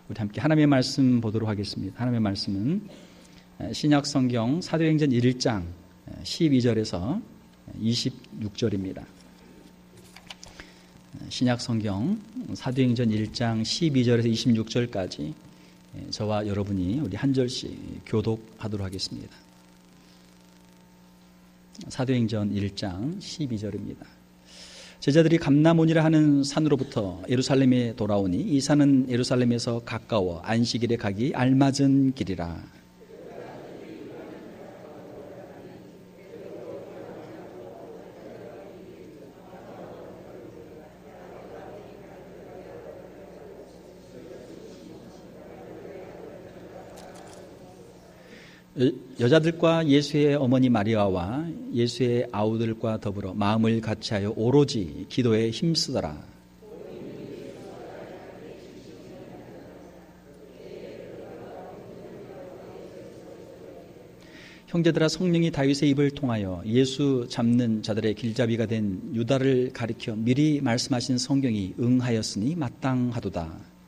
우리 함께 하나님의 말씀 보도록 하겠습니다. 하나님의 말씀은 신약 성경 사도행전 1장 12절에서 26절입니다. 신약 성경 사도행전 1장 12절에서 26절까지 저와 여러분이 우리 한 절씩 교독하도록 하겠습니다. 사도행전 1장 12절입니다. 제자들이 감람온이라 하는 산으로부터 예루살렘에 돌아오니 이 산은 예루살렘에서 가까워 안식일에 가기 알맞은 길이라. 여자들과 예수의 어머니 마리아와 예수의 아우들과 더불어 마음을 같이하여 오로지 기도에 힘쓰더라. 형제들아, 성령이 다윗의 입을 통하여 예수 잡는 자들의 길잡이가 된 유다를 가리켜 미리 말씀하신 성경이 응하였으니 마땅하도다.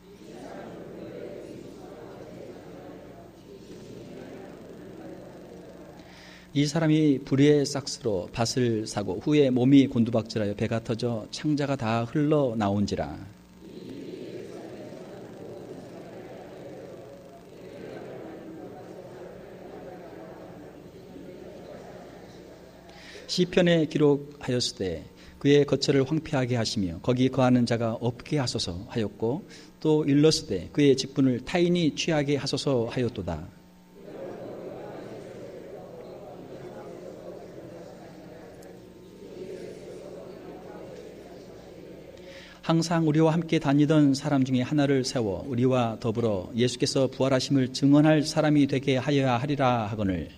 이 사람이 불의의 싹스로 밭을 사고 후에 몸이 곤두박질하여 배가 터져 창자가 다 흘러나온지라. 시편에 기록하였으되 그의 거처를 황폐하게 하시며 거기 거하는 자가 없게 하소서 하였고 또 일렀으되 그의 직분을 타인이 취하게 하소서 하였도다. 항상 우리와 함께 다니던 사람 중에 하나를 세워 우리와 더불어 예수께서 부활하심을 증언할 사람이 되게 하여야 하리라 하거늘.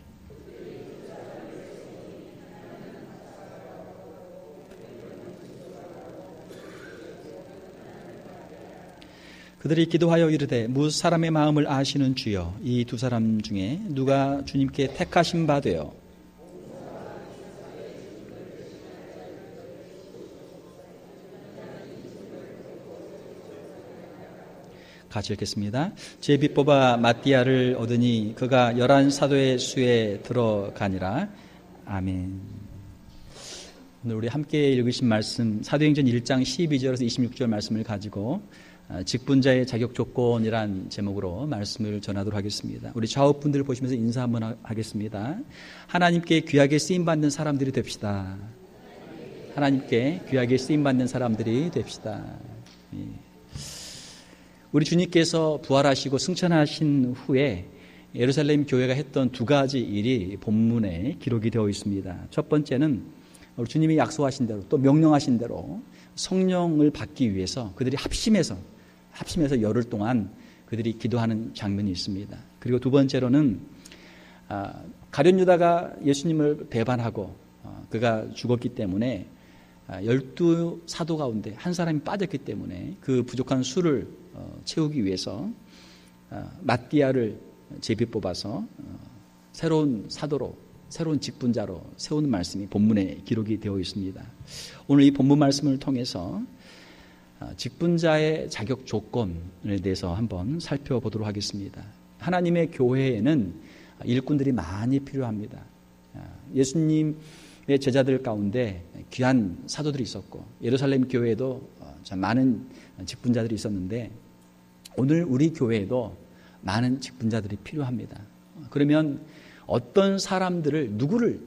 그들이 기도하여 이르되 무엇 사람의 마음을 아시는 주여, 이 두 사람 중에 누가 주님께 택하신 바 되어 같이 읽겠습니다. 제비 뽑아 마띠아를 얻으니 그가 11사도의 수에 들어가니라. 아멘. 오늘 우리 함께 읽으신 말씀 사도행전 1장 12절에서 26절 말씀을 가지고 직분자의 자격 조건이란 제목으로 말씀을 전하도록 하겠습니다. 우리 좌우분들 보시면서 인사 한번 하겠습니다. 하나님께 귀하게 쓰임받는 사람들이 됩시다. 하나님께 귀하게 쓰임받는 사람들이 됩시다. 우리 주님께서 부활하시고 승천하신 후에 예루살렘 교회가 했던 두 가지 일이 본문에 기록이 되어 있습니다. 첫 번째는 우리 주님이 약속하신 대로 또 명령하신 대로 성령을 받기 위해서 그들이 합심해서 열흘 동안 그들이 기도하는 장면이 있습니다. 그리고 두 번째로는 가룟 유다가 예수님을 배반하고 그가 죽었기 때문에 12사도 가운데 한 사람이 빠졌기 때문에 그 부족한 수를 채우기 위해서 마띠아를 제비 뽑아서 새로운 사도로, 새로운 직분자로 세우는 말씀이 본문에 기록이 되어 있습니다. 오늘 이 본문 말씀을 통해서 직분자의 자격 조건에 대해서 한번 살펴보도록 하겠습니다. 하나님의 교회에는 일꾼들이 많이 필요합니다. 예수님의 제자들 가운데 귀한 사도들이 있었고 예루살렘 교회에도 참 많은 직분자들이 있었는데 오늘 우리 교회에도 많은 직분자들이 필요합니다. 그러면 어떤 사람들을 누구를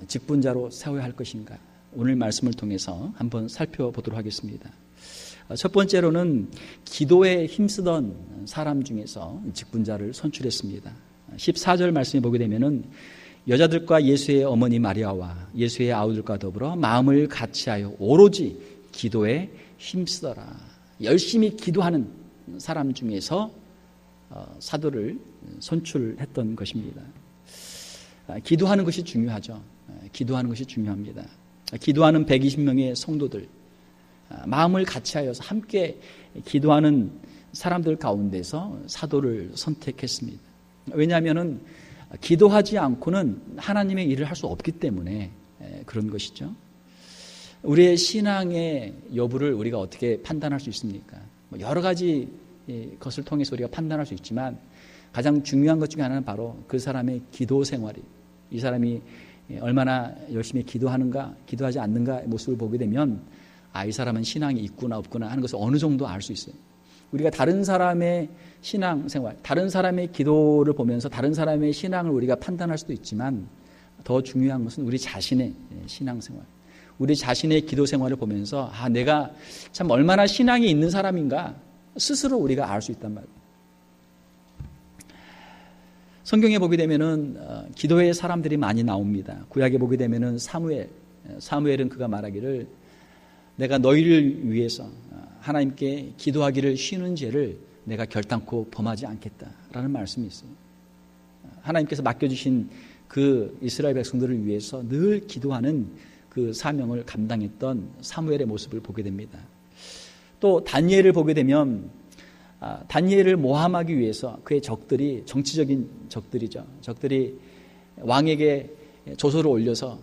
직분자로 세워야 할 것인가? 오늘 말씀을 통해서 한번 살펴보도록 하겠습니다. 첫 번째로는 기도에 힘쓰던 사람 중에서 직분자를 선출했습니다. 14절 말씀에 보게 되면은 여자들과 예수의 어머니 마리아와 예수의 아우들과 더불어 마음을 같이하여 오로지 기도에 힘쓰더라. 열심히 기도하는 사람 중에서 사도를 선출했던 것입니다. 기도하는 것이 중요하죠. 기도하는 것이 중요합니다. 기도하는 120명의 성도들, 마음을 같이하여서 함께 기도하는 사람들 가운데서 사도를 선택했습니다. 왜냐하면 기도하지 않고는 하나님의 일을 할 수 없기 때문에 그런 것이죠. 우리의 신앙의 여부를 우리가 어떻게 판단할 수 있습니까? 여러 가지 것을 통해서 우리가 판단할 수 있지만 가장 중요한 것 중에 하나는 바로 그 사람의 기도 생활이, 이 사람이 얼마나 열심히 기도하는가, 기도하지 않는가의 모습을 보게 되면 이 사람은 신앙이 있구나 없구나 하는 것을 어느 정도 알 수 있어요. 우리가 다른 사람의 신앙생활, 다른 사람의 기도를 보면서 다른 사람의 신앙을 우리가 판단할 수도 있지만 더 중요한 것은 우리 자신의 신앙생활, 우리 자신의 기도생활을 보면서 내가 참 얼마나 신앙이 있는 사람인가 스스로 우리가 알 수 있단 말이에요. 성경에 보게 되면은 기도의 사람들이 많이 나옵니다. 구약에 보게 되면은 사무엘은 그가 말하기를 내가 너희를 위해서 하나님께 기도하기를 쉬는 죄를 내가 결단코 범하지 않겠다라는 말씀이 있어요. 하나님께서 맡겨주신 그 이스라엘 백성들을 위해서 늘 기도하는 그 사명을 감당했던 사무엘의 모습을 보게 됩니다. 또 다니엘을 보게 되면 다니엘을 모함하기 위해서 그의 적들이, 정치적인 적들이죠, 적들이 왕에게 조서를 올려서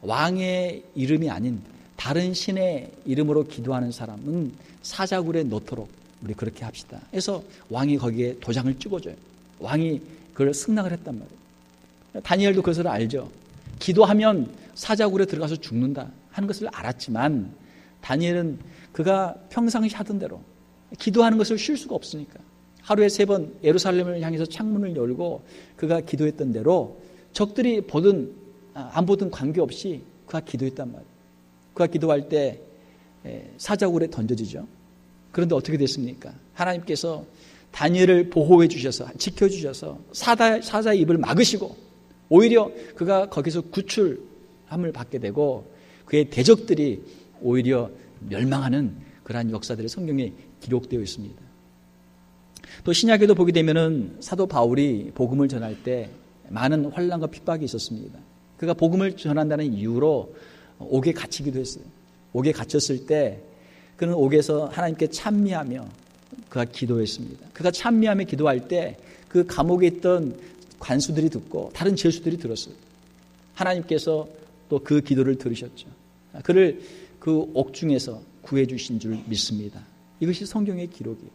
왕의 이름이 아닌 다른 신의 이름으로 기도하는 사람은 사자굴에 넣도록 우리 그렇게 합시다. 그래서 왕이 거기에 도장을 찍어줘요. 왕이 그걸 승낙을 했단 말이에요. 다니엘도 그것을 알죠. 기도하면 사자굴에 들어가서 죽는다 하는 것을 알았지만 다니엘은 그가 평상시 하던 대로 기도하는 것을 쉴 수가 없으니까 하루에 3번 예루살렘을 향해서 창문을 열고 그가 기도했던 대로 적들이 보든 안 보든 관계없이 그가 기도했단 말이에요. 그가 기도할 때 사자굴에 던져지죠. 그런데 어떻게 됐습니까? 하나님께서 다니엘을 보호해 주셔서, 지켜주셔서 사자의 입을 막으시고 오히려 그가 거기서 구출함을 받게 되고 그의 대적들이 오히려 멸망하는 그러한 역사들이 성경에 기록되어 있습니다. 또 신약에도 보게 되면은 사도 바울이 복음을 전할 때 많은 환난과 핍박이 있었습니다. 그가 복음을 전한다는 이유로 옥에 갇히기도 했어요. 옥에 갇혔을 때 그는 옥에서 하나님께 찬미하며 그가 기도했습니다. 그가 찬미하며 기도할 때 그 감옥에 있던 관수들이 듣고 다른 죄수들이 들었어요. 하나님께서 또 그 기도를 들으셨죠. 그를 그 옥중에서 구해 주신 줄 믿습니다. 이것이 성경의 기록이에요.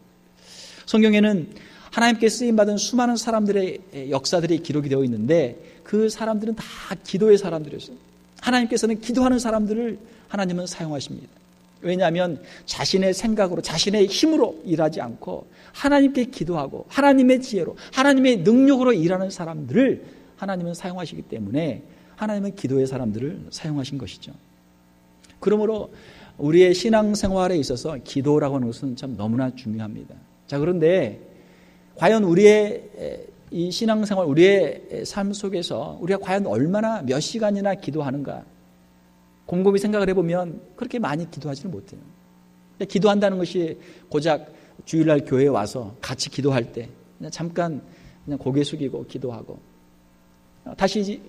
성경에는 하나님께 쓰임받은 수많은 사람들의 역사들이 기록이 되어 있는데 그 사람들은 다 기도의 사람들이었어요. 하나님께서는 기도하는 사람들을 하나님은 사용하십니다. 왜냐하면 자신의 생각으로 자신의 힘으로 일하지 않고 하나님께 기도하고 하나님의 지혜로 하나님의 능력으로 일하는 사람들을 하나님은 사용하시기 때문에 하나님은 기도의 사람들을 사용하신 것이죠. 그러므로 우리의 신앙생활에 있어서 기도라고 하는 것은 참 너무나 중요합니다. 자, 그런데 과연 우리의 이 신앙생활, 우리의 삶 속에서 우리가 과연 얼마나 몇 시간이나 기도하는가 곰곰이 생각을 해보면 그렇게 많이 기도하지는 못해요. 기도한다는 것이 고작 주일날 교회에 와서 같이 기도할 때 그냥 잠깐 그냥 고개 숙이고 기도하고 다시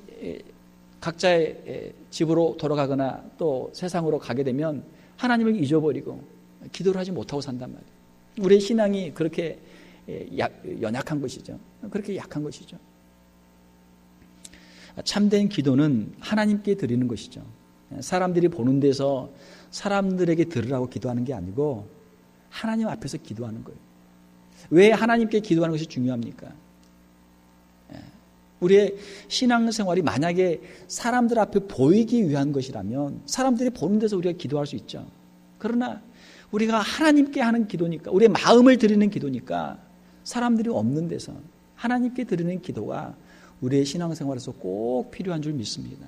각자의 집으로 돌아가거나 또 세상으로 가게 되면 하나님을 잊어버리고 기도를 하지 못하고 산단 말이에요. 우리의 신앙이 그렇게 연약한 것이죠. 그렇게 약한 것이죠. 참된 기도는 하나님께 드리는 것이죠. 사람들이 보는 데서 사람들에게 들으라고 기도하는 게 아니고 하나님 앞에서 기도하는 거예요. 왜 하나님께 기도하는 것이 중요합니까? 우리의 신앙생활이 만약에 사람들 앞에 보이기 위한 것이라면 사람들이 보는 데서 우리가 기도할 수 있죠. 그러나 우리가 하나님께 하는 기도니까, 우리의 마음을 드리는 기도니까 사람들이 없는 데서 하나님께 드리는 기도가 우리의 신앙생활에서 꼭 필요한 줄 믿습니다.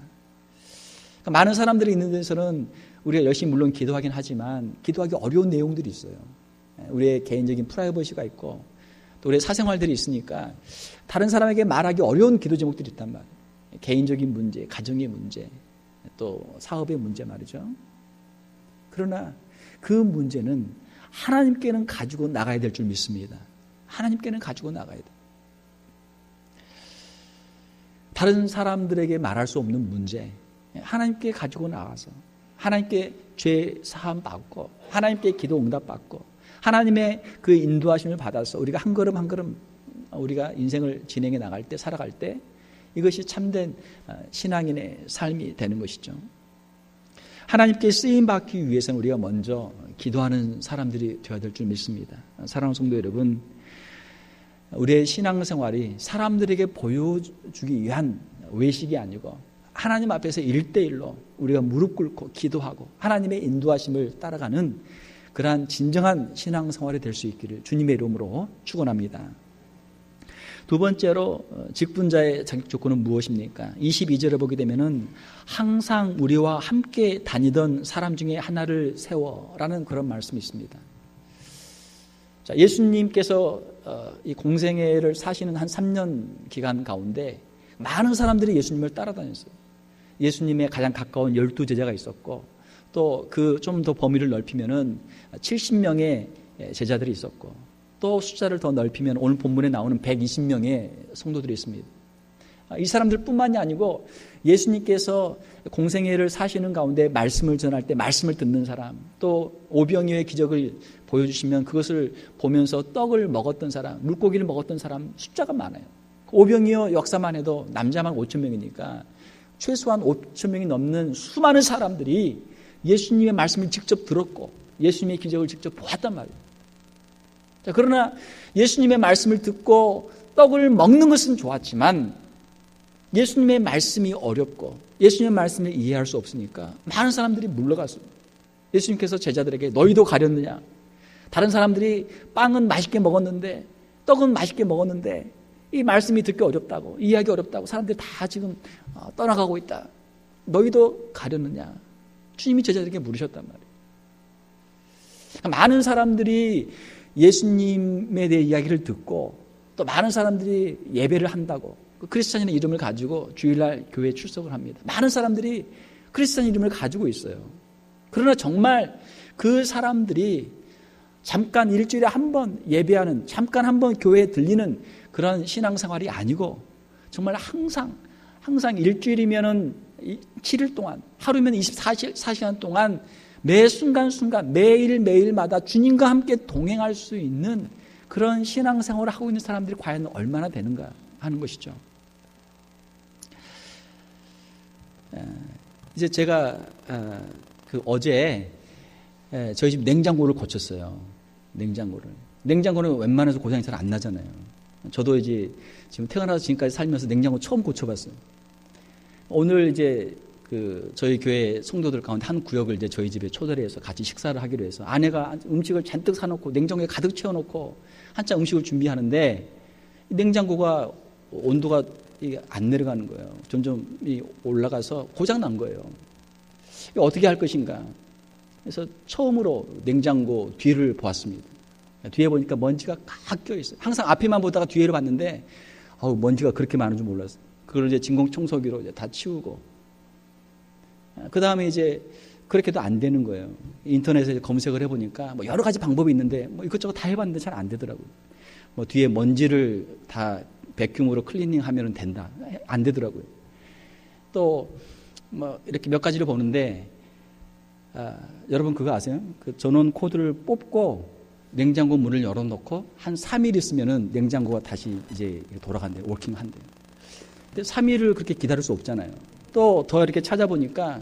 그러니까 많은 사람들이 있는 데서는 우리가 열심히 물론 기도하긴 하지만 기도하기 어려운 내용들이 있어요. 우리의 개인적인 프라이버시가 있고 또 우리의 사생활들이 있으니까 다른 사람에게 말하기 어려운 기도 제목들이 있단 말이에요. 개인적인 문제, 가정의 문제, 또 사업의 문제 말이죠. 그러나 그 문제는 하나님께는 가지고 나가야 될 줄 믿습니다. 하나님께는 가지고 나가야 돼. 다른 사람들에게 말할 수 없는 문제, 하나님께 가지고 나가서 하나님께 죄 사함 받고 하나님께 기도 응답 받고 하나님의 그 인도하심을 받아서 우리가 한 걸음 한 걸음 우리가 인생을 진행해 나갈 때, 살아갈 때 이것이 참된 신앙인의 삶이 되는 것이죠. 하나님께 쓰임받기 위해서는 우리가 먼저 기도하는 사람들이 되어야 될 줄 믿습니다. 사랑하는 성도 여러분, 우리의 신앙생활이 사람들에게 보여주기 위한 외식이 아니고 하나님 앞에서 1대1로 우리가 무릎 꿇고 기도하고 하나님의 인도하심을 따라가는 그러한 진정한 신앙생활이 될 수 있기를 주님의 이름으로 축원합니다. 두 번째로 직분자의 자격 조건은 무엇입니까? 22절에 보게 되면은 항상 우리와 함께 다니던 사람 중에 하나를 세워라는 그런 말씀이 있습니다. 자, 예수님께서 이 공생애를 사시는 한 3년 기간 가운데 많은 사람들이 예수님을 따라다녔어요. 예수님의 가장 가까운 12제자가 있었고 또 그 좀 더 범위를 넓히면은 70명의 제자들이 있었고 또 숫자를 더 넓히면 오늘 본문에 나오는 120명의 성도들이 있습니다. 이 사람들뿐만이 아니고 예수님께서 공생애를 사시는 가운데 말씀을 전할 때 말씀을 듣는 사람, 또 오병이어의 기적을 보여주시면 그것을 보면서 떡을 먹었던 사람, 물고기를 먹었던 사람 숫자가 많아요. 오병이어 역사만 해도 남자만 5,000명이니까 최소한 5,000명이 넘는 수많은 사람들이 예수님의 말씀을 직접 들었고 예수님의 기적을 직접 보았단 말이에요. 자, 그러나 예수님의 말씀을 듣고 떡을 먹는 것은 좋았지만 예수님의 말씀이 어렵고 예수님의 말씀을 이해할 수 없으니까 많은 사람들이 물러갔어요. 예수님께서 제자들에게 너희도 가렸느냐? 다른 사람들이 빵은 맛있게 먹었는데 떡은 맛있게 먹었는데 이 말씀이 듣기 어렵다고, 이해하기 어렵다고 사람들이 다 지금 떠나가고 있다. 너희도 가렸느냐? 주님이 제자들에게 물으셨단 말이에요. 많은 사람들이 예수님에 대해 이야기를 듣고 또 많은 사람들이 예배를 한다고 크리스찬이라는 이름을 가지고 주일날 교회에 출석을 합니다. 많은 사람들이 크리스찬 이름을 가지고 있어요. 그러나 정말 그 사람들이 잠깐 일주일에 한 번 예배하는, 잠깐 한 번 교회에 들리는 그런 신앙생활이 아니고 정말 항상 일주일이면은 7일 동안, 하루면 24시간 동안 매 순간순간 매일매일마다 주님과 함께 동행할 수 있는 그런 신앙생활을 하고 있는 사람들이 과연 얼마나 되는가 하는 것이죠. 이제 제가 어제 저희 집 냉장고를 고쳤어요. 냉장고는 웬만해서 고장이 잘 안 나잖아요. 저도 이제 지금 태어나서 지금까지 살면서 냉장고 처음 고쳐봤어요. 오늘 이제 저희 교회 성도들 가운데 한 구역을 이제 저희 집에 초대해서 같이 식사를 하기로 해서 아내가 음식을 잔뜩 사놓고 냉장고에 가득 채워놓고 한참 음식을 준비하는데 냉장고가 온도가 안 내려가는 거예요. 점점 올라가서 고장 난 거예요. 어떻게 할 것인가. 그래서 처음으로 냉장고 뒤를 보았습니다. 뒤에 보니까 먼지가 꽉 껴있어요. 항상 앞에만 보다가 뒤를 봤는데 먼지가 그렇게 많은 줄 몰랐어요. 그걸 이제 진공청소기로 이제 다 치우고 그 다음에 이제 그렇게도 안 되는 거예요. 인터넷에 검색을 해보니까 뭐 여러 가지 방법이 있는데 뭐 이것저것 다 해봤는데 잘 안 되더라고요. 뭐 뒤에 먼지를 다 백큐으로 클리닝하면 된다. 안 되더라고요. 또 뭐 이렇게 몇 가지를 보는데 여러분 그거 아세요? 그 전원 코드를 뽑고 냉장고 문을 열어놓고 한 3일 있으면은 냉장고가 다시 이제 돌아간대요. 워킹한대요. 근데 3일을 그렇게 기다릴 수 없잖아요. 또 더 이렇게 찾아보니까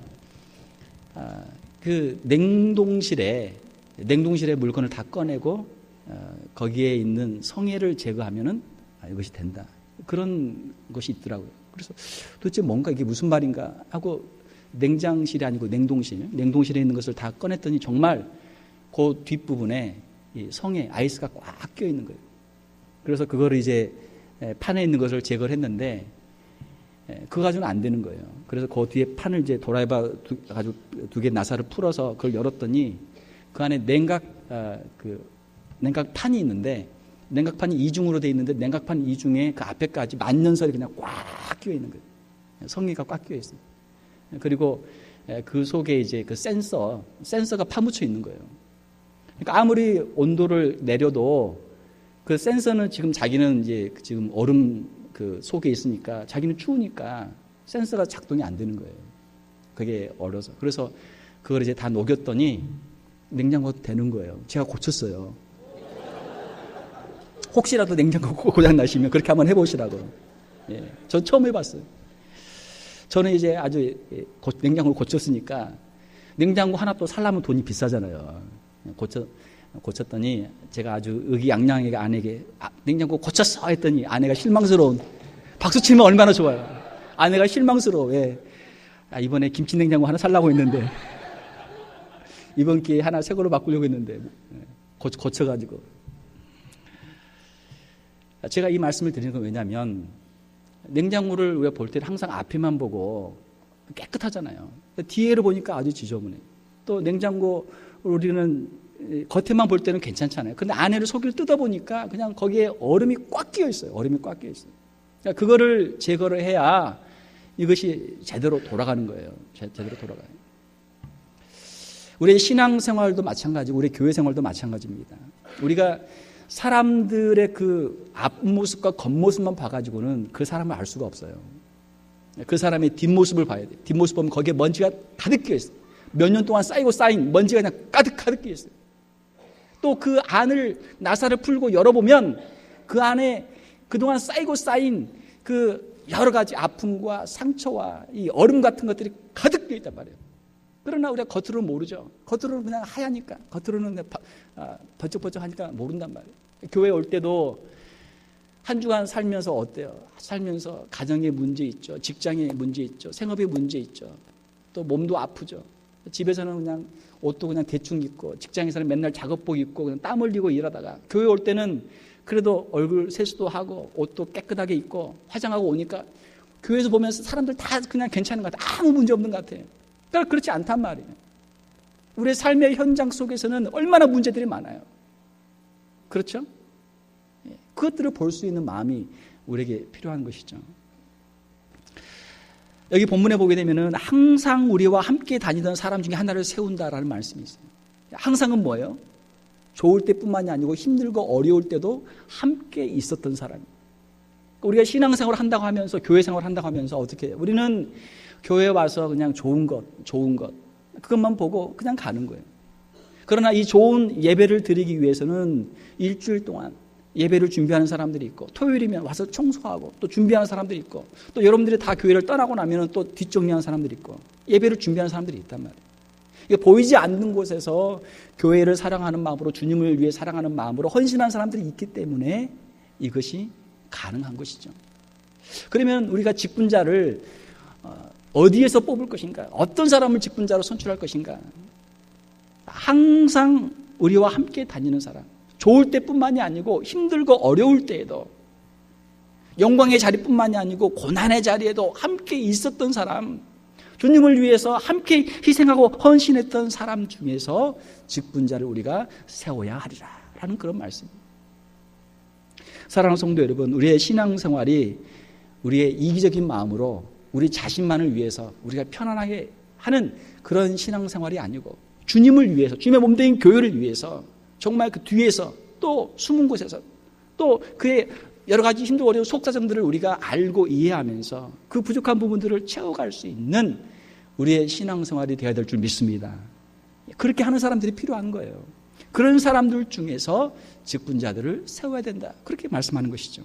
그 냉동실에 물건을 다 꺼내고 거기에 있는 성에를 제거하면은 이것이 된다. 그런 것이 있더라고요. 그래서 도대체 뭔가 이게 무슨 말인가 하고 냉장실이 아니고 냉동실에 있는 것을 다 꺼냈더니 정말 그 뒷부분에 이 성에 아이스가 꽉 껴 있는 거예요. 그래서 그거를 이제 판에 있는 것을 제거를 했는데 그거 가지고는 안 되는 거예요. 그래서 그 뒤에 판을 이제 도라이바 가지고 두 개 나사를 풀어서 그걸 열었더니 그 안에 냉각판이 있는데 냉각판이 이중으로 되어 있는데 냉각판 이중에 그 앞에까지 만년설이 그냥 꽉 끼어 있는 거예요. 성기가 꽉 끼어 있어요. 그리고 그 속에 이제 그 센서가 파묻혀 있는 거예요. 그러니까 아무리 온도를 내려도 그 센서는 지금 자기는 이제 지금 얼음 그 속에 있으니까 자기는 추우니까 센서가 작동이 안 되는 거예요. 그게 얼어서. 그래서 그걸 이제 다 녹였더니 냉장고도 되는 거예요. 제가 고쳤어요. 혹시라도 냉장고 고장 나시면 그렇게 한번 해보시라고. 예, 전 처음 해봤어요. 저는 이제 아주 냉장고를 고쳤으니까 냉장고 하나 또 살려면 돈이 비싸잖아요. 고쳤더니 제가 아주 의기양양하게 아내에게 냉장고 고쳤어 했더니 아내가 실망스러운, 박수 치면 얼마나 좋아요. 아내가 실망스러워. 왜? 이번에 김치 냉장고 하나 살라고 했는데 이번 기회에 하나 새 걸로 바꾸려고 했는데 고쳐가지고. 제가 이 말씀을 드리는 건 왜냐하면 냉장고를 우리가 볼 때는 항상 앞에만 보고 깨끗하잖아요. 뒤에를 보니까 아주 지저분해. 또 냉장고 우리는 겉에만 볼 때는 괜찮잖아요. 근데 안에를 속을 뜯어보니까 그냥 거기에 얼음이 꽉 끼어 있어요. 얼음이 꽉 끼어 있어요. 그러니까 그거를 제거를 해야 이것이 제대로 돌아가는 거예요. 제대로 돌아가요. 우리의 신앙생활도 마찬가지고 우리의 교회생활도 마찬가지입니다. 우리가 사람들의 그 앞모습과 겉모습만 봐가지고는 그 사람을 알 수가 없어요. 그 사람의 뒷모습을 봐야 돼요. 뒷모습 보면 거기에 먼지가 가득 끼어 있어요. 몇 년 동안 쌓이고 쌓인 먼지가 그냥 가득 끼어 있어요. 또 그 안을 나사를 풀고 열어보면 그 안에 그동안 쌓이고 쌓인 그 여러 가지 아픔과 상처와 이 얼음 같은 것들이 가득 끼어 있단 말이에요. 그러나 우리가 겉으로는 모르죠. 겉으로는 그냥 하얘니까, 겉으로는 버쩍버쩍하니까 모른단 말이에요. 교회 올 때도 한 주간 살면서 어때요? 살면서 가정에 문제 있죠. 직장에 문제 있죠. 생업에 문제 있죠. 또 몸도 아프죠. 집에서는 그냥 옷도 그냥 대충 입고, 직장에서는 맨날 작업복 입고 그냥 땀 흘리고 일하다가 교회 올 때는 그래도 얼굴 세수도 하고 옷도 깨끗하게 입고 화장하고 오니까 교회에서 보면서 사람들 다 그냥 괜찮은 것 같아요. 아무 문제 없는 것 같아요. 그러니까 그렇지 않단 말이에요. 우리의 삶의 현장 속에서는 얼마나 문제들이 많아요. 그렇죠? 그것들을 볼 수 있는 마음이 우리에게 필요한 것이죠. 여기 본문에 보게 되면은 항상 우리와 함께 다니던 사람 중에 하나를 세운다라는 말씀이 있어요. 항상은 뭐예요? 좋을 때뿐만이 아니고 힘들고 어려울 때도 함께 있었던 사람. 우리가 신앙생활을 한다고 하면서, 교회생활을 한다고 하면서 어떻게 해요? 우리는 교회에 와서 그냥 좋은 것 그것만 보고 그냥 가는 거예요. 그러나 이 좋은 예배를 드리기 위해서는 일주일 동안 예배를 준비하는 사람들이 있고, 토요일이면 와서 청소하고 또 준비하는 사람들이 있고, 또 여러분들이 다 교회를 떠나고 나면 또 뒷정리하는 사람들이 있고, 예배를 준비하는 사람들이 있단 말이에요. 이게 보이지 않는 곳에서 교회를 사랑하는 마음으로, 주님을 위해 사랑하는 마음으로 헌신하는 사람들이 있기 때문에 이것이 가능한 것이죠. 그러면 우리가 직분자를 어디에서 뽑을 것인가? 어떤 사람을 직분자로 선출할 것인가? 항상 우리와 함께 다니는 사람, 좋을 때뿐만이 아니고 힘들고 어려울 때에도, 영광의 자리뿐만이 아니고 고난의 자리에도 함께 있었던 사람, 주님을 위해서 함께 희생하고 헌신했던 사람 중에서 직분자를 우리가 세워야 하리라 라는 그런 말씀입니다. 사랑하는 성도 여러분, 우리의 신앙생활이 우리의 이기적인 마음으로 우리 자신만을 위해서 우리가 편안하게 하는 그런 신앙생활이 아니고, 주님을 위해서, 주님의 몸된 교회를 위해서 정말 그 뒤에서 또 숨은 곳에서 또 그의 여러 가지 힘들고 어려운 속사정들을 우리가 알고 이해하면서 그 부족한 부분들을 채워갈 수 있는 우리의 신앙생활이 되어야 될 줄 믿습니다. 그렇게 하는 사람들이 필요한 거예요. 그런 사람들 중에서 직분자들을 세워야 된다, 그렇게 말씀하는 것이죠.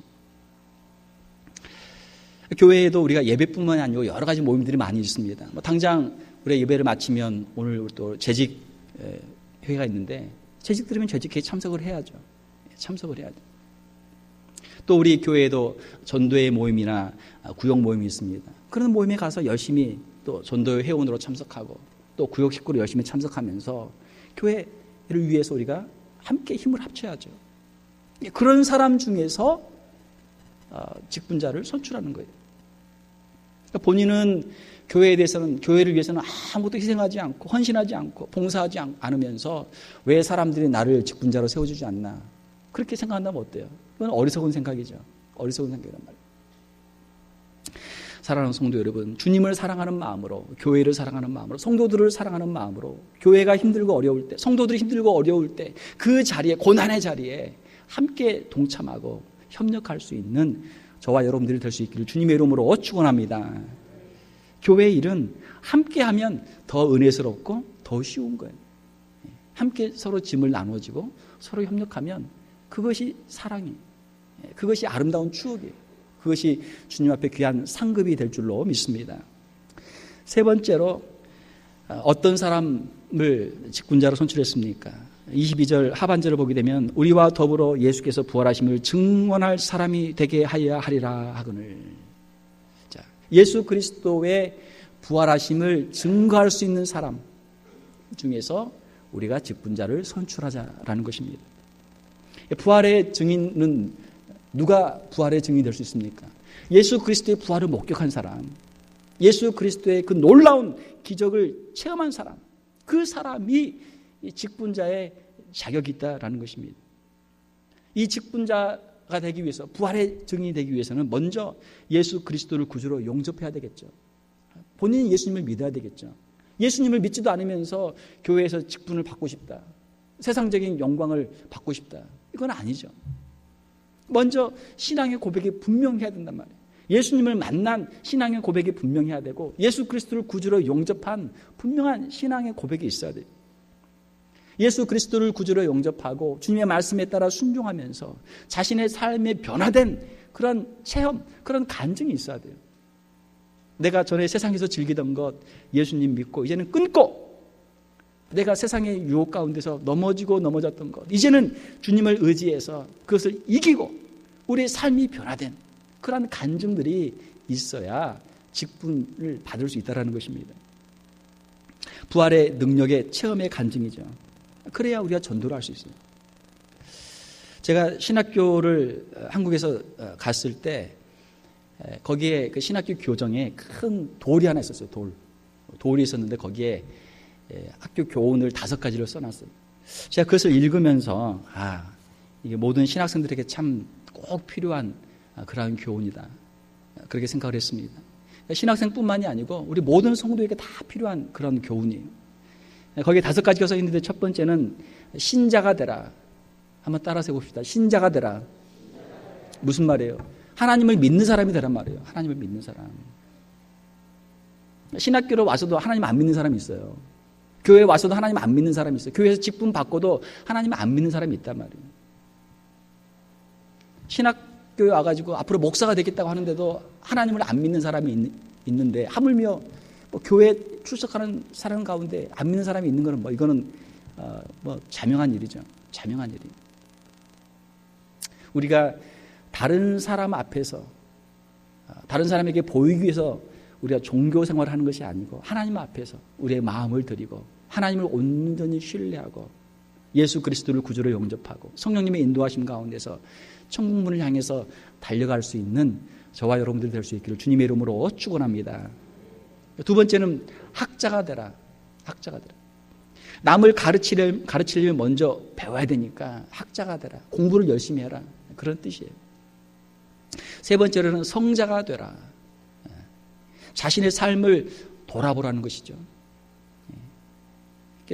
교회에도 우리가 예배뿐만이 아니고 여러 가지 모임들이 많이 있습니다. 당장 우리가 예배를 마치면 오늘 또 재직 회의가 있는데, 재직들이면 재직회에 참석을 해야죠. 참석을 해야죠. 또 우리 교회에도 전도회 모임이나 구역 모임이 있습니다. 그런 모임에 가서 열심히 또 전도회 회원으로 참석하고 또 구역 식구로 열심히 참석하면서 교회를 위해서 우리가 함께 힘을 합쳐야죠. 그런 사람 중에서 직분자를 선출하는 거예요. 그러니까 본인은 교회에 대해서는, 교회를 위해서는 아무것도 희생하지 않고 헌신하지 않고 봉사하지 않으면서 왜 사람들이 나를 직분자로 세워주지 않나, 그렇게 생각한다면 어때요? 그건 어리석은 생각이죠. 어리석은 생각이란 말이에요. 사랑하는 성도 여러분, 주님을 사랑하는 마음으로, 교회를 사랑하는 마음으로, 성도들을 사랑하는 마음으로, 교회가 힘들고 어려울 때, 성도들이 힘들고 어려울 때 그 자리에, 고난의 자리에 함께 동참하고 협력할 수 있는 저와 여러분들이 될 수 있기를 주님의 이름으로 축원합니다. 교회의 일은 함께하면 더 은혜스럽고 더 쉬운 거예요. 함께 서로 짐을 나눠지고 서로 협력하면 그것이 사랑이에요. 그것이 아름다운 추억이에요. 그것이 주님 앞에 귀한 상급이 될 줄로 믿습니다. 세 번째로 어떤 사람을 직분자로 선출했습니까? 22절 하반절을 보게 되면 우리와 더불어 예수께서 부활하심을 증언할 사람이 되게 하여야 하리라 하거늘. 자, 예수 그리스도의 부활하심을 증거할 수 있는 사람 중에서 우리가 직분자를 선출하자라는 것입니다. 부활의 증인은 누가 부활의 증인이 될 수 있습니까? 예수 그리스도의 부활을 목격한 사람, 예수 그리스도의 그 놀라운 기적을 체험한 사람, 그 사람이 직분자의 자격이 있다라는 것입니다. 이 직분자가 되기 위해서, 부활의 증인이 되기 위해서는 먼저 예수 그리스도를 구주로 용접해야 되겠죠. 본인이 예수님을 믿어야 되겠죠. 예수님을 믿지도 않으면서 교회에서 직분을 받고 싶다, 세상적인 영광을 받고 싶다, 이건 아니죠. 먼저 신앙의 고백이 분명해야 된단 말이에요. 예수님을 만난 신앙의 고백이 분명해야 되고, 예수 그리스도를 구주로 용접한 분명한 신앙의 고백이 있어야 돼요. 예수 그리스도를 구주로 용접하고 주님의 말씀에 따라 순종하면서 자신의 삶에 변화된 그런 체험, 그런 간증이 있어야 돼요. 내가 전에 세상에서 즐기던 것 예수님 믿고 이제는 끊고, 내가 세상의 유혹 가운데서 넘어졌던 것 이제는 주님을 의지해서 그것을 이기고 우리의 삶이 변화된 그런 간증들이 있어야 직분을 받을 수 있다는 것입니다. 부활의 능력의 체험의 간증이죠. 그래야 우리가 전도를 할 수 있어요. 제가 신학교를 한국에서 갔을 때 거기에 그 신학교 교정에 큰 돌이 하나 있었어요. 돌이 있었는데 거기에 학교 교훈을 5가지를 써놨어요. 제가 그것을 읽으면서 이게 모든 신학생들에게 참 꼭 필요한 그러한 교훈이다, 그렇게 생각을 했습니다. 신학생뿐만이 아니고 우리 모든 성도에게 다 필요한 그런 교훈이에요. 거기에 5가지가 써 있는데 첫 번째는 신자가 되라. 한번 따라서 해봅시다. 신자가 되라. 무슨 말이에요? 하나님을 믿는 사람이 되란 말이에요. 하나님을 믿는 사람. 신학교로 와서도 하나님 안 믿는 사람이 있어요. 교회에 와서도 하나님 안 믿는 사람이 있어요. 교회에서 직분 받고도 하나님 안 믿는 사람이 있단 말이에요. 신학교에 와가지고 앞으로 목사가 되겠다고 하는데도 하나님을 안 믿는 사람이 있는데, 하물며 교회 출석하는 사람 가운데 안 믿는 사람이 있는 거는 이거는 자명한 일이죠. 자명한 일이. 우리가 다른 사람 앞에서 다른 사람에게 보이기 위해서 우리가 종교 생활을 하는 것이 아니고, 하나님 앞에서 우리의 마음을 드리고 하나님을 온전히 신뢰하고 예수 그리스도를 구주로 영접하고 성령님의 인도하심 가운데서 천국문을 향해서 달려갈 수 있는 저와 여러분들이 될 수 있기를 주님의 이름으로 축원합니다. 두 번째는 학자가 되라. 학자가 되라. 남을 가르치려면 먼저 배워야 되니까 학자가 되라. 공부를 열심히 해라. 그런 뜻이에요. 세 번째로는 성자가 되라. 자신의 삶을 돌아보라는 것이죠.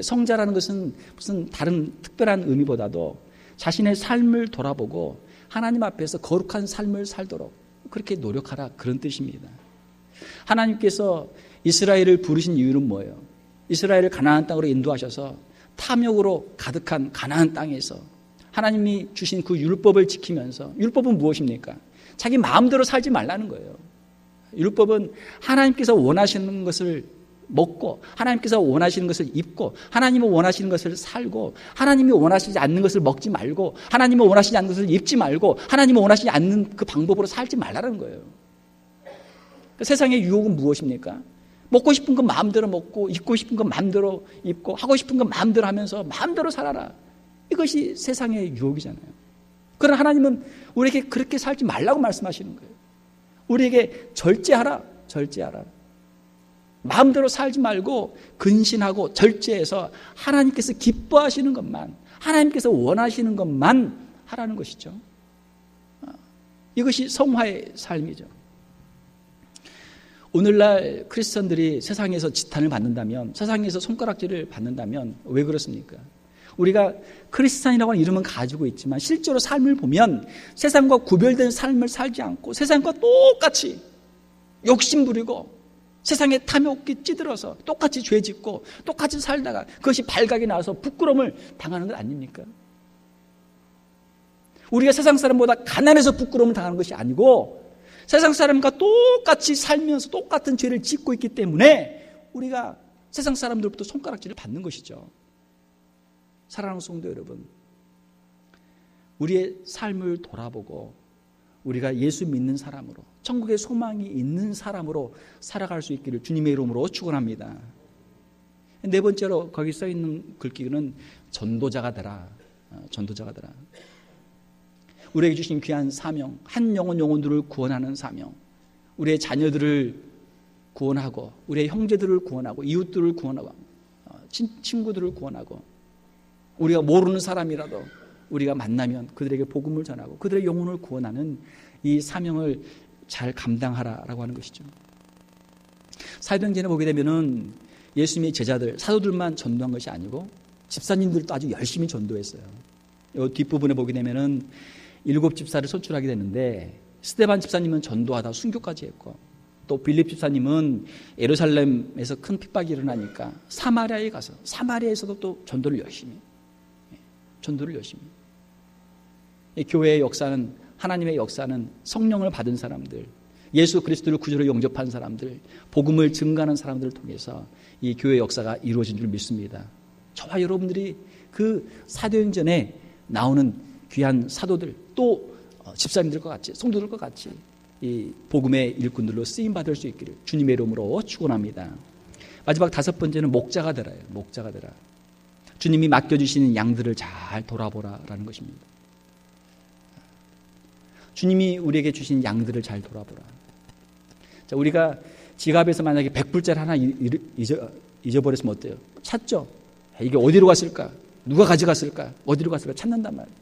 성자라는 것은 무슨 다른 특별한 의미보다도 자신의 삶을 돌아보고 하나님 앞에서 거룩한 삶을 살도록 그렇게 노력하라, 그런 뜻입니다. 하나님께서 이스라엘을 부르신 이유는 뭐예요? 이스라엘을 가나안 땅으로 인도하셔서 탐욕으로 가득한 가나안 땅에서 하나님이 주신 그 율법을 지키면서, 율법은 무엇입니까? 자기 마음대로 살지 말라는 거예요. 율법은 하나님께서 원하시는 것을 먹고 하나님께서 원하시는 것을 입고 하나님이 원하시는 것을 살고, 하나님이 원하시지 않는 것을 먹지 말고 하나님이 원하시지 않는 것을 입지 말고 하나님이 원하시지 않는 그 방법으로 살지 말라는 거예요. 세상의 유혹은 무엇입니까? 먹고 싶은 건 마음대로 먹고 입고 싶은 건 마음대로 입고 하고 싶은 건 마음대로 하면서 마음대로 살아라. 이것이 세상의 유혹이잖아요. 그러나 하나님은 우리에게 그렇게 살지 말라고 말씀하시는 거예요. 우리에게 절제하라. 절제하라. 마음대로 살지 말고 근신하고 절제해서 하나님께서 기뻐하시는 것만, 하나님께서 원하시는 것만 하라는 것이죠. 이것이 성화의 삶이죠. 오늘날 크리스천들이 세상에서 지탄을 받는다면, 세상에서 손가락질을 받는다면 왜 그렇습니까? 우리가 크리스찬이라고 하는 이름은 가지고 있지만 실제로 삶을 보면 세상과 구별된 삶을 살지 않고 세상과 똑같이 욕심부리고 세상에 탐욕이 찌들어서 똑같이 죄짓고 똑같이 살다가 그것이 발각이 나서 부끄러움을 당하는 것 아닙니까? 우리가 세상 사람보다 가난해서 부끄러움을 당하는 것이 아니고 세상 사람과 똑같이 살면서 똑같은 죄를 짓고 있기 때문에 우리가 세상 사람들부터 손가락질을 받는 것이죠. 사랑하는 성도 여러분, 우리의 삶을 돌아보고 우리가 예수 믿는 사람으로, 천국의 소망이 있는 사람으로 살아갈 수 있기를 주님의 이름으로 축원합니다. 네 번째로 거기 써 있는 글귀는 전도자가 되라. 전도자가 되라. 우리에게 주신 귀한 사명, 한 영혼들을 구원하는 사명, 우리의 자녀들을 구원하고 우리의 형제들을 구원하고 이웃들을 구원하고 친구들을 구원하고 우리가 모르는 사람이라도 우리가 만나면 그들에게 복음을 전하고 그들의 영혼을 구원하는 이 사명을 잘 감당하라라고 하는 것이죠. 사도행전에 보게 되면은 예수님의 제자들, 사도들만 전도한 것이 아니고 집사님들도 아주 열심히 전도했어요. 이 뒷부분에 보게 되면은 7 집사를 선출하게 되는데 스데반 집사님은 전도하다 순교까지 했고 또 빌립 집사님은 예루살렘에서 큰 핍박이 일어나니까 사마리아에 가서 사마리아에서도 또 전도를 열심히 이 교회의 역사는, 하나님의 역사는 성령을 받은 사람들, 예수 그리스도를 구주로 영접한 사람들, 복음을 증거하는 사람들을 통해서 이 교회 역사가 이루어진 줄 믿습니다. 저와 여러분들이 그 사도행전에 나오는 귀한 사도들, 또 집사님들과 같이, 성도들과 같이 이 복음의 일꾼들로 쓰임받을 수 있기를 주님의 이름으로 축원합니다. 마지막 5번째는 목자가 되라요. 목자가 되라. 주님이 맡겨주시는 양들을 잘 돌아보라라는 것입니다. 주님이 우리에게 주신 양들을 잘 돌아보라. 자, 우리가 지갑에서 만약에 100불짜리 하나 잊어버렸으면 어때요? 찾죠? 이게 어디로 갔을까? 누가 가져갔을까? 어디로 갔을까? 찾는단 말이에요.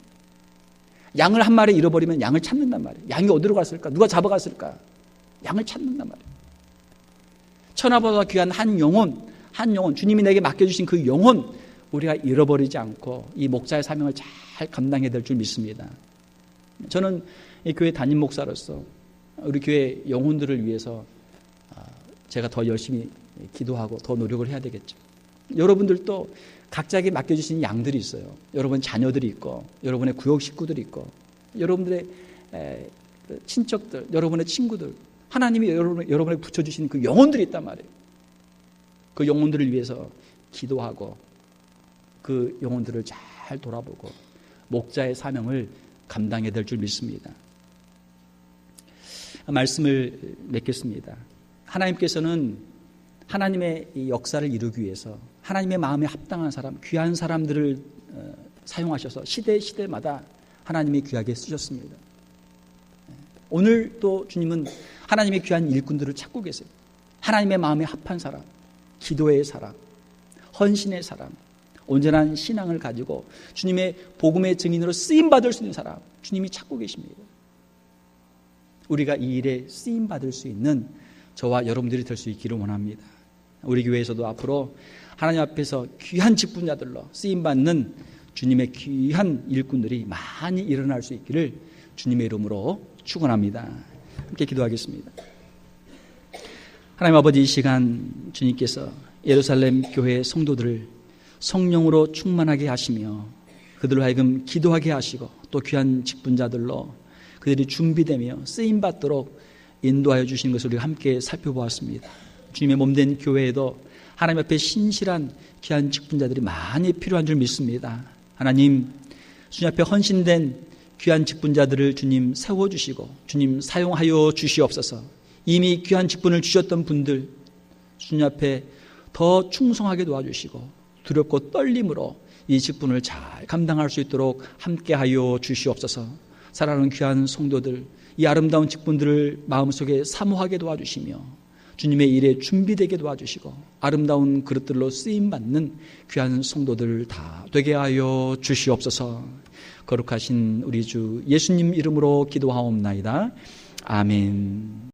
양을 한 마리 잃어버리면 양을 찾는단 말이에요. 양이 어디로 갔을까? 누가 잡아갔을까? 양을 찾는단 말이에요. 천하보다 귀한 한 영혼, 주님이 내게 맡겨주신 그 영혼, 우리가 잃어버리지 않고 이 목자의 사명을 잘 감당해야 될 줄 믿습니다. 저는 이 교회 담임 목사로서 우리 교회 영혼들을 위해서 제가 더 열심히 기도하고 더 노력을 해야 되겠죠. 여러분들도 각자에게 맡겨주신 양들이 있어요. 여러분 자녀들이 있고 여러분의 구역 식구들이 있고 여러분들의 친척들, 여러분의 친구들, 하나님이 여러분에게 붙여주신 그 영혼들이 있단 말이에요. 그 영혼들을 위해서 기도하고 그 영혼들을 잘 돌아보고 목자의 사명을 감당해야 될 줄 믿습니다. 말씀을 맺겠습니다. 하나님께서는 하나님의 이 역사를 이루기 위해서 하나님의 마음에 합당한 사람, 귀한 사람들을 사용하셔서 시대마다 하나님이 귀하게 쓰셨습니다. 오늘 또 주님은 하나님의 귀한 일꾼들을 찾고 계세요. 하나님의 마음에 합한 사람, 기도의 사람, 헌신의 사람, 온전한 신앙을 가지고 주님의 복음의 증인으로 쓰임받을 수 있는 사람, 주님이 찾고 계십니다. 우리가 이 일에 쓰임받을 수 있는 저와 여러분들이 될 수 있기를 원합니다. 우리 교회에서도 앞으로 하나님 앞에서 귀한 직분자들로 쓰임받는 주님의 귀한 일꾼들이 많이 일어날 수 있기를 주님의 이름으로 축원합니다. 함께 기도하겠습니다. 하나님 아버지, 이 시간 주님께서 예루살렘 교회의 성도들을 성령으로 충만하게 하시며 그들로 하여금 기도하게 하시고 또 귀한 직분자들로 그들이 준비되며 쓰임받도록 인도하여 주신 것을 우리가 함께 살펴보았습니다. 주님의 몸된 교회에도 하나님 앞에 신실한 귀한 직분자들이 많이 필요한 줄 믿습니다. 하나님, 주님 앞에 헌신된 귀한 직분자들을 주님 세워주시고 주님 사용하여 주시옵소서. 이미 귀한 직분을 주셨던 분들 주님 앞에 더 충성하게 도와주시고 두렵고 떨림으로 이 직분을 잘 감당할 수 있도록 함께하여 주시옵소서. 사랑하는 귀한 성도들, 이 아름다운 직분들을 마음속에 사모하게 도와주시며 주님의 일에 준비되게 도와주시고 아름다운 그릇들로 쓰임받는 귀한 성도들 다 되게 하여 주시옵소서. 거룩하신 우리 주 예수님 이름으로 기도하옵나이다. 아멘.